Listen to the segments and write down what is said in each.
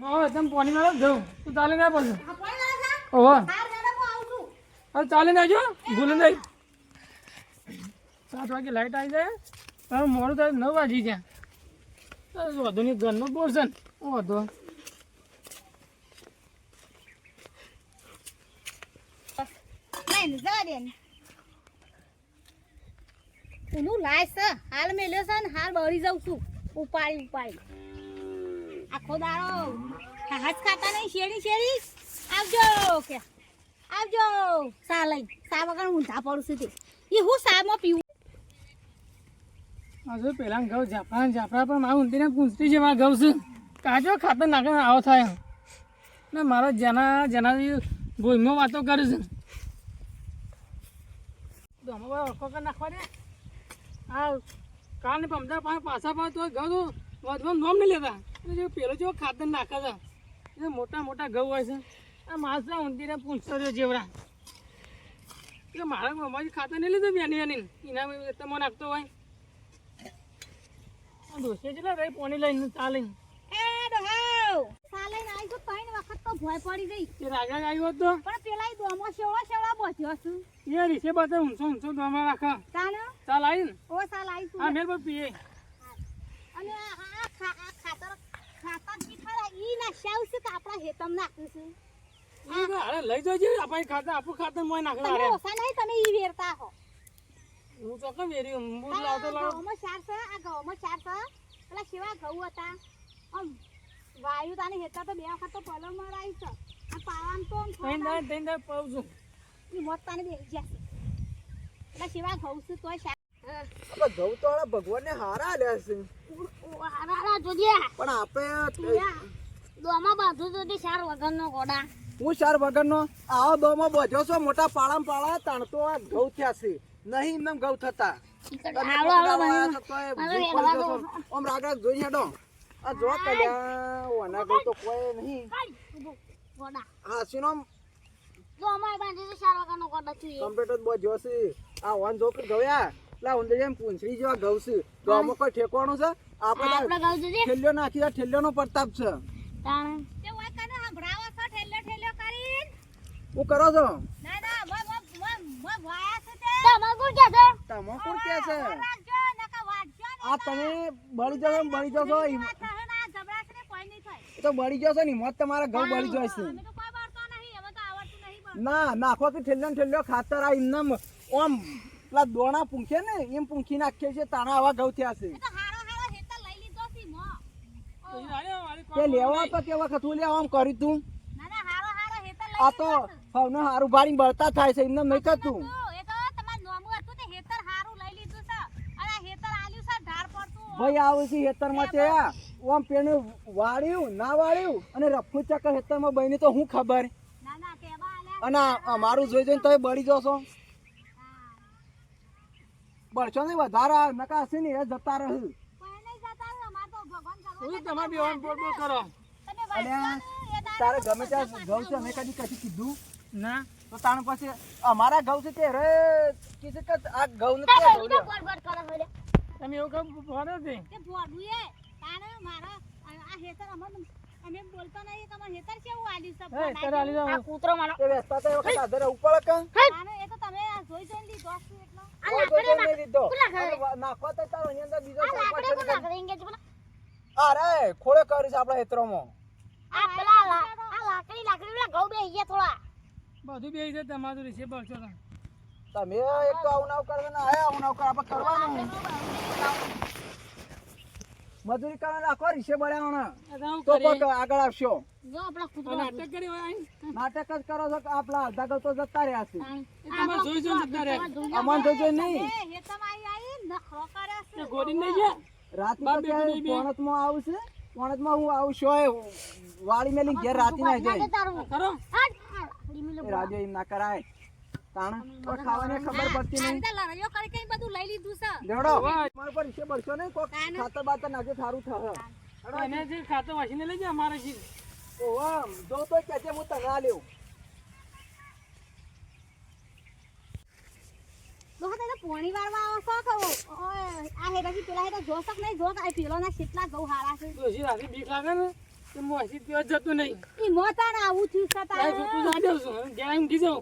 હા તમે પાણી વાળો જવું તું ચાલી ના પડશે ઓહો હવે ચાલી નાખજો ભૂલી નહીં 7 વાગે લાઈટ આવી જાય તારું મોડું થાય 9 વાગી ગયા વધુ નહીં ઘરનો પોર્શન વધુ ઊનું લાય છે હાલ મેલ્યો છે ને હાલ બળી જાઉં છું ઉપાડી આખો દાડો હાથ ખાતા નહીં શેરી આવજો કે આવજો સા લઈ સા વગર ઊંધા પડું છું તે એ હું સામાં પીવું હજુ પેલા ઘઉં જાફરા પણ મારું ઊંધીને પૂછતી છે મારા ઘઉં છું કાચો ખાતર નાખે આવો થાય ને મારો જેના ભૂલમાં વાતો કરું છું અમે બધા ઓળખો કરી નાખવા દે હા કાલને પમદાર પાસે પાછા પાછ તો ઘઉં તો વધવાનું નોમ નહીં લેતા એટલે જે પેલો જેવો ખાતર નાખે છે એ મોટા ઘઉં હોય છે આ માણસ ઊંધીને પૂછતો રહ્યો જેવડા એટલે મારા મમ્માજી ખાતર નહીં લીધું બેની એના તમે નાખતો હોય દોસ્તે છે ભાઈ પોણી લઈને ચાલીને સાલે આવી તો 3 વખત તો ભય પડી ગઈ તે રાગા આવ્યો હતો પણ પેલા દોમો શેવડા બોધ્યો છું એ રીસે બાતે ઊંચો દોમાં રાખા ચાલ આવી ને ઓ સાલ આવી તું હા મેલ પર પીએ અને આ ખાતર કી ઈ ના શાવ છે કે આપણા હેતમ નાખ્યું છે અરે લઈ જજો આપણે આપણું ખાતર મોય નાખવા તમે ઓસા નહીં તમે ઈ વેરતા હો હું તો કેમ વેરી હું લાવતો ઘઉંમાં ચાર છે આ ઘઉંમાં ચાર છે પેલા શેવા ઘઉં હતા આમ વાયુ તાની હેતા તો 2 વખત તો પલો મરાઈ છે આ પાવામ તો તૈન દે પાઉં છું ઈ મોત તાને બેસી જશે પેલા શેવા ઘઉં છે તોય ચાર આપણે ઘઉં તો ભગવાનને હારા આલ્યા છે હારા જોજે પણ આપણે દોમાં બાંધું જોજે 4 વગરનો ગોડા હું 4 વગરનો આવો દોમાં બોધ્યો છો મોટા પાળા તાણતો આ ઘઉં થયા છે નહીં એમને ઘઉં થતા ઓમ રાગડા જોઈ હેડો આ જો કલ્યા ઓના ઘઉં તો કોઈ નહીં ગોડા હા સીનો દોમાં બાંધું 4 વગરનો ગોડા છું કમ્પ્યુટર બોધ્યો છે આ ઓન જો ગવ્યા લા ઉંદર જેમ પૂંછડી જેવા ઘઉં છે દોમાં કોઈ ઠેકવાનું છે આપણે ઘઉં જોજે ઠેલ્યો નાખી ઠેલ્યોનો પ્રતાપ છે તાણ તે ઓય કને સંભળાવો છો ઠેલ્યો કરીને હું કરો છો ના વાયા છે તે તમાકુ કે છે તમાકુ કે છે રાખજો નકા વાટજો ને આ તમે બળી જશો જબરાસને કોઈ નહીં થાય તો બળી જશો ને મોત તમારા ઘઉં બળી જાય છે અમે તો કોઈ બળતો નહીં અમે તો આવડતું નહીં ના નાખો કે ઠેલ્યો ખાતર આ એમનામ ઓમ પેલા દોણા પૂંખે ને એમ પૂંખી નાખે છે તાણા આવા ઘઉં થયા છે તો હારો હેતર લઈ લીધો છે મો તે લેવા તો કે વખત હું લેવા આમ કર્યું તું ના હારો હેતર લઈ આ તો હવને હારું ભાડી બળતા થાય છે એમને નહીં થતું એ તો તમાર નોમું હતું તે હેતર હારું લઈ લીધું છે અને હેતર આલ્યું છે ઢાર પડતું ભાઈ આવે છે હેતરમાં તે ઓમ પેને વાળ્યું ના વાળ્યું અને રફુ ચક્કર હેતરમાં બની તો હું ખબર ના કેવા આલ્યા અને અમારું જોઈ જોઈને તમે બળી જશો બળશો નહીં વધારે નકા હશે ને એ જતા રહે કોઈ નહીં જતા અમાર તો ભગવાન હું તમારે બેવાન બોલ કરો તમે અને તારે ગમે ત્યાં ઘઉં છે અમે કદી કીધું ના તો તાણ પછી અમારા ઘઉં છે તે રે કીધું કે આ ઘઉં નથી આ ઘઉં લ્યો. બોલ કરે હોલે તમે એવું કામ ભરો છે તે ભોડું એ તાણે મારા આ હેતર અમે બોલતો નહીં કે અમાર હેતર કેવું આલ્યું છે એ તારે આલી જાવ કૂતરો મારો એ વેચતા તો એ વખત આધારે ઉપર કે તાણે એ તો તમે આ જોઈ જોઈને લીધો છે એટલો કોઈ કોઈ નહીં લીધો. અને નાખવા તો તારો એની અંદર બીજો સરપંચ છે. લાકડી એંગેજ બોલા અરે ખોળે કરી છે આપણા હેતરોમાં આ પેલા આ લાકડી પેલા ઘઉં બે અહીંયા થોડા બધું બે છે તમારું રીસે બળશો તમે એક તો આવું નાવ કરવે ને આયા આવું નાવ કર આપણે કરવાનું મજૂરી કરવા રાખો રીસે બળ્યાવાનો તો કોક આગળ આવશો જો આપણા કૂતરો નાટક કરી હોય નાટક જ કરો છો કે આપણા અડધા ગૌ તો જતા રહ્યા છે એ તમારે જોઈ જતા રે અમન તો જોઈ નહીં હેતમ આવી નખરો કરે છે ગોડી નહીં ગયા રાતી તો ક્યાં પોણતમાં આવું છે પોણતમાં હું આવું શોય વાળી મેલી ઘેર રાતી ના જાય કરો એ રાજ્ય એમ ના કરાય તાણ તો ખાવાને ખબર પડતી નહીં લડાઈઓ કરી કઈ બધું લઈ લીધું છે લેવડો મારા પર રીસે બળશો નહીં કોક ખાતર બાતર નાખે સારું થશે એને જે ખાતો વાસીને લઈ જાય અમારે છે ઓવા જો તો કે હું તને આ લેવું તો હા તો પોણી વાળવા આવો છો કે આ હેરાથી પેલા હેરા જોસક નહીં જોક આ પેલો ના કેટલા ઘઉં હારા છે ડોશી રાખી બીક લાગે ને તો મોસી ત્યાં જતું નહીં ઈ મોતાને આવું થયું છે તારે. ત્યાં જોતું જાડ્યો છું જ્યાં એમ કીધું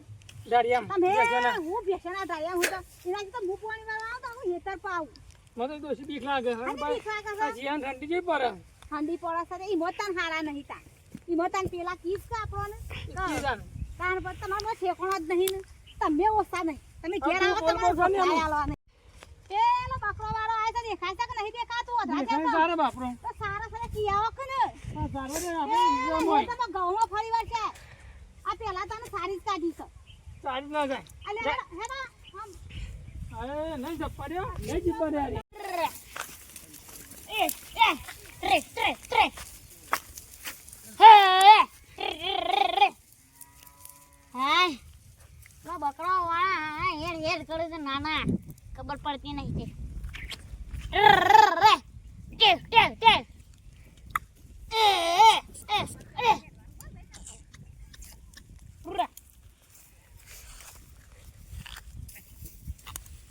દાડિયામાં તમે બેસવાના. હું બેસણા ધાર્યા હું તો એનાથી તો હું પાણી વાળવા આવું તો હું હેતર પાઉં. મને તો ડોશી બીક લાગે હવે આને બીક લાગે છે? આ જીયાને ઠંડી જેવી પડે ઠંડી પડે છે ઈ મોતાને હારા નહીં તાર. ઈ મોતાને પેલા કીસ છે આપણને કીધાને. તાર પર તમારો ઠેકોણો જ નહીં ને તમે ઓછા નહીં તમે ઘેર આ આવો તું તમારે બોલ બોલ બોલ ભોપળા આલવા નહીં. પેલો બકરો વાળો આવે છે દેખાય છે કે નહીં દેખાતું અધા દેખાય દેખાય સારા બાપરો તો સારા સારા કી આવો કે ને આ સારો રે એ, આપણે જોમ હોય હું તો ઘઉંમાં ફરી વાર છે આ પેલા તને સારી જ કાઢી છે સારી ના જાય અલે હેડા આમ અરે નહીં જપાડ્યો નહીં જપાડ્યા રે એ એ tre હે હાય લો બકરો વાળા હેડ હેડ કરે છે નાના ખબર પડતી નહીં તે ટેક ટેક ટેક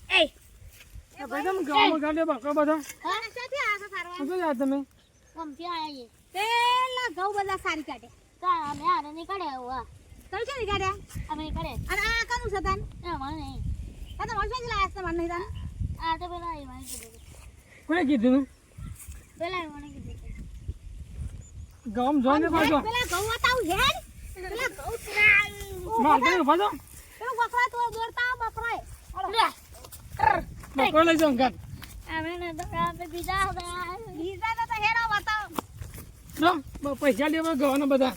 આ ભાઈ તમે ગામમાં ગાંડે બકરો બધા હા ક્યાંથી આવ્યા છો સારવા શું યાર તમે ગમથી આયા પેલા ઘઉં બધા સારી કાઢે કા અમે આને નહીં કાઢ્યા હોવા તમે છે નહીં કાઢ્યા અમે નહીં કાઢ્યા અને આ કાનું છે તાન એ મને નહીં તને વર્ષે જ લાયા છે મને નહીં તાન આ તો પેલા એ મને કીધું કોને કીધું પેલા મને કીધું ગામ જોઈને પાછો પેલા ઘઉં બતાવું હેડ પેલા ઘઉં માર દે પાછો પેલો બકરા તો દોડતા બકરો બકરો લઈ જાઉં ઘર અમે ને તો આપણે બીજા બીજા તો હેડો બતાવ લો પૈસા લેવા ગવાના બધા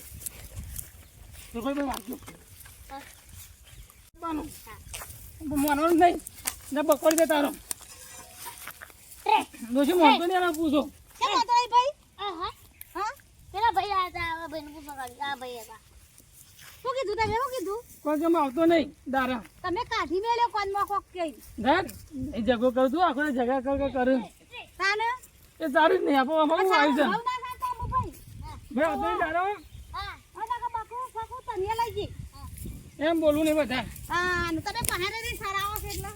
તો કોઈ ભાઈ વાંચો બાનું માનવાનું નહીં ને બકોડી દે તારો દોશી મોટો ને પૂછો કેમ હતો એ ભાઈ હા પેલા ભાઈ આયા હતા ભાઈને પૂછો કાઢી આ ભાઈ હતા શું કીધું તમે શું કીધું કોઈ કેમ આવતો નહીં દારા તમે કાઢી મેલ્યો કોનમાં કોક કઈ ધર એ જગો કર તું આખો જગા કર તાને એ તારું જ નહીં આપો અમારું આવી જાય ભાવ ના ખાતા મુ ભાઈ ભાઈ આવતો નહીં દારો હા ઓના કા બાકુ ફાકુ તનિયા લઈ જી એમ બોલવું નહીં બધા હા ને તમે પહાડે રી સારા આવો છે એટલે